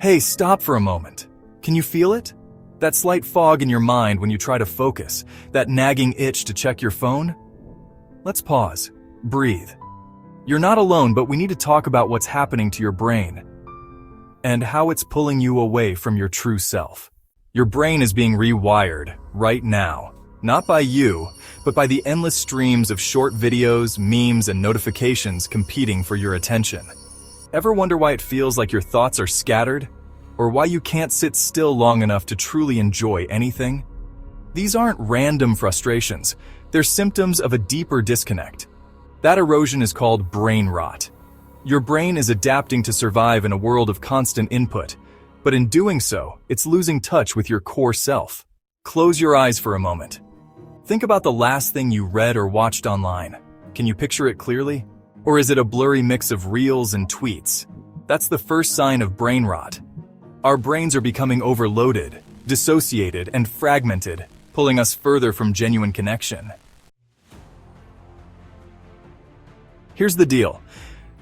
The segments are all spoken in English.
Hey, stop for a moment. Can you feel it? That slight fog in your mind when you try to focus, that nagging itch to check your phone? Let's pause. Breathe. You're not alone, but we need to talk about what's happening to your brain and how it's pulling you away from your true self. Your brain is being rewired right now, not by you, but by the endless streams of short videos, memes, and notifications competing for your attention. Ever wonder why it feels like your thoughts are scattered? Or why you can't sit still long enough to truly enjoy anything? These aren't random frustrations. They're symptoms of a deeper disconnect. That erosion is called brain rot. Your brain is adapting to survive in a world of constant input, but in doing so, it's losing touch with your core self. Close your eyes for a moment. Think about the last thing you read or watched online. Can you picture it clearly? Or is it a blurry mix of reels and tweets? That's the first sign of brain rot. Our brains are becoming overloaded, dissociated, and fragmented, pulling us further from genuine connection. Here's the deal.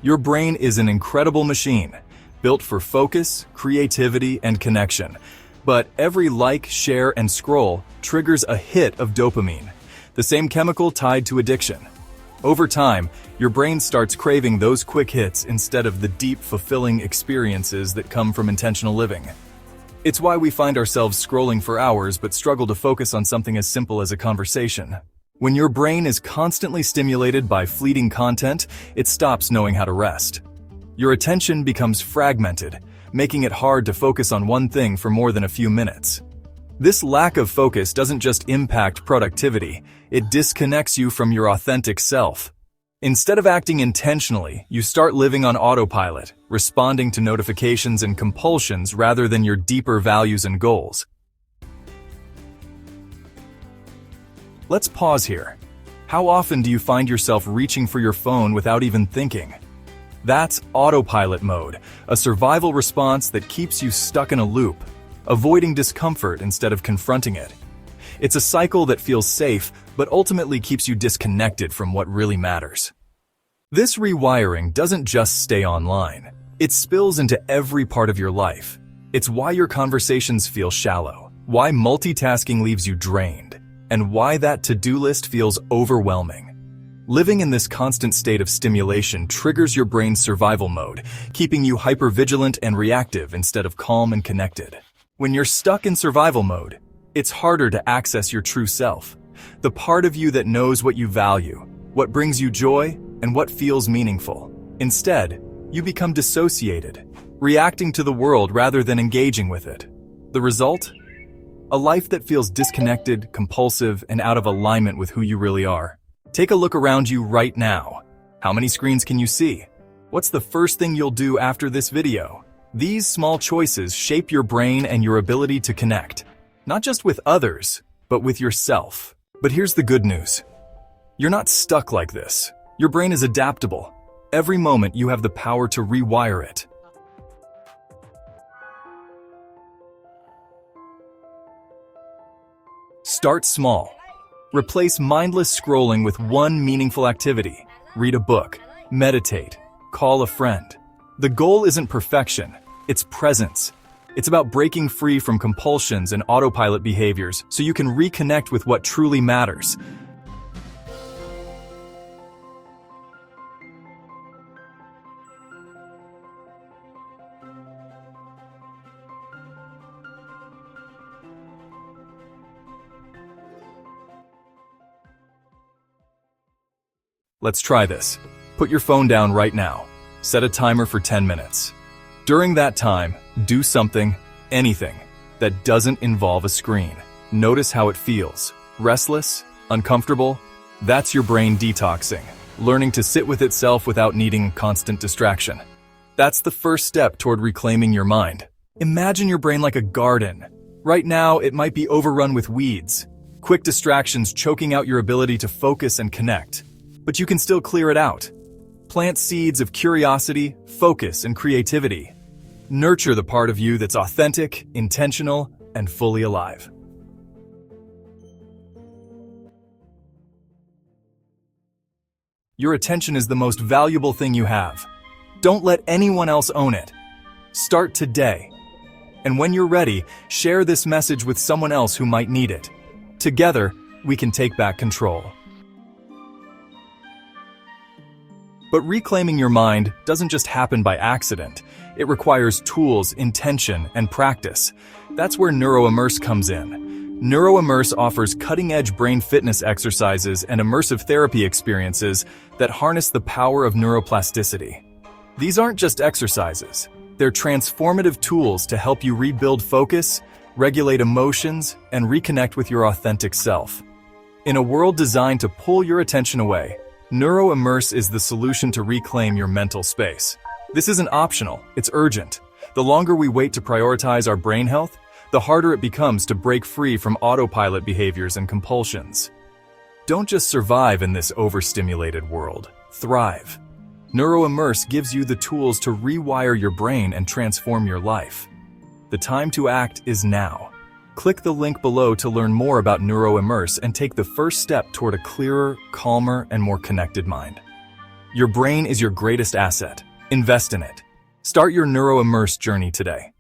Your brain is an incredible machine, built for focus, creativity, and connection. But every like, share, and scroll triggers a hit of dopamine, the same chemical tied to addiction. Over time, your brain starts craving those quick hits instead of the deep, fulfilling experiences that come from intentional living. It's why we find ourselves scrolling for hours but struggle to focus on something as simple as a conversation. When your brain is constantly stimulated by fleeting content, it stops knowing how to rest. Your attention becomes fragmented, making it hard to focus on one thing for more than a few minutes. This lack of focus doesn't just impact productivity, it disconnects you from your authentic self. Instead of acting intentionally, you start living on autopilot, responding to notifications and compulsions rather than your deeper values and goals. Let's pause here. How often do you find yourself reaching for your phone without even thinking? That's autopilot mode, a survival response that keeps you stuck in a loop, avoiding discomfort instead of confronting it. It's a cycle that feels safe, but ultimately keeps you disconnected from what really matters. This rewiring doesn't just stay online. It spills into every part of your life. It's why your conversations feel shallow, why multitasking leaves you drained, and why that to-do list feels overwhelming. Living in this constant state of stimulation triggers your brain's survival mode, keeping you hypervigilant and reactive instead of calm and connected. When you're stuck in survival mode, it's harder to access your true self, the part of you that knows what you value, what brings you joy, and what feels meaningful. Instead, you become dissociated, reacting to the world rather than engaging with it. The result? A life that feels disconnected, compulsive, and out of alignment with who you really are. Take a look around you right now. How many screens can you see? What's the first thing you'll do after this video? These small choices shape your brain and your ability to connect, not just with others, but with yourself. But here's the good news. You're not stuck like this. Your brain is adaptable. Every moment you have the power to rewire it. Start small. Replace mindless scrolling with one meaningful activity. Read a book, meditate, call a friend. The goal isn't perfection, it's presence. It's about breaking free from compulsions and autopilot behaviors so you can reconnect with what truly matters. Let's try this. Put your phone down right now. Set a timer for 10 minutes. During that time, do something, anything, that doesn't involve a screen. Notice how it feels. Restless? Uncomfortable? That's your brain detoxing, learning to sit with itself without needing constant distraction. That's the first step toward reclaiming your mind. Imagine your brain like a garden. Right now, it might be overrun with weeds, quick distractions choking out your ability to focus and connect. But you can still clear it out. Plant seeds of curiosity, focus, and creativity. Nurture the part of you that's authentic, intentional, and fully alive. Your attention is the most valuable thing you have. Don't let anyone else own it. Start today. And when you're ready, share this message with someone else who might need it. Together, we can take back control. But reclaiming your mind doesn't just happen by accident. It requires tools, intention, and practice. That's where NeuroImmerse comes in. NeuroImmerse offers cutting-edge brain fitness exercises and immersive therapy experiences that harness the power of neuroplasticity. These aren't just exercises. They're transformative tools to help you rebuild focus, regulate emotions, and reconnect with your authentic self. In a world designed to pull your attention away, NeuroImmerse is the solution to reclaim your mental space. This isn't optional, it's urgent. The longer we wait to prioritize our brain health, the harder it becomes to break free from autopilot behaviors and compulsions. Don't just survive in this overstimulated world, thrive. NeuroImmerse gives you the tools to rewire your brain and transform your life. The time to act is now. Click the link below to learn more about NeuroImmerse and take the first step toward a clearer, calmer, and more connected mind. Your brain is your greatest asset. Invest in it. Start your NeuroImmerse journey today.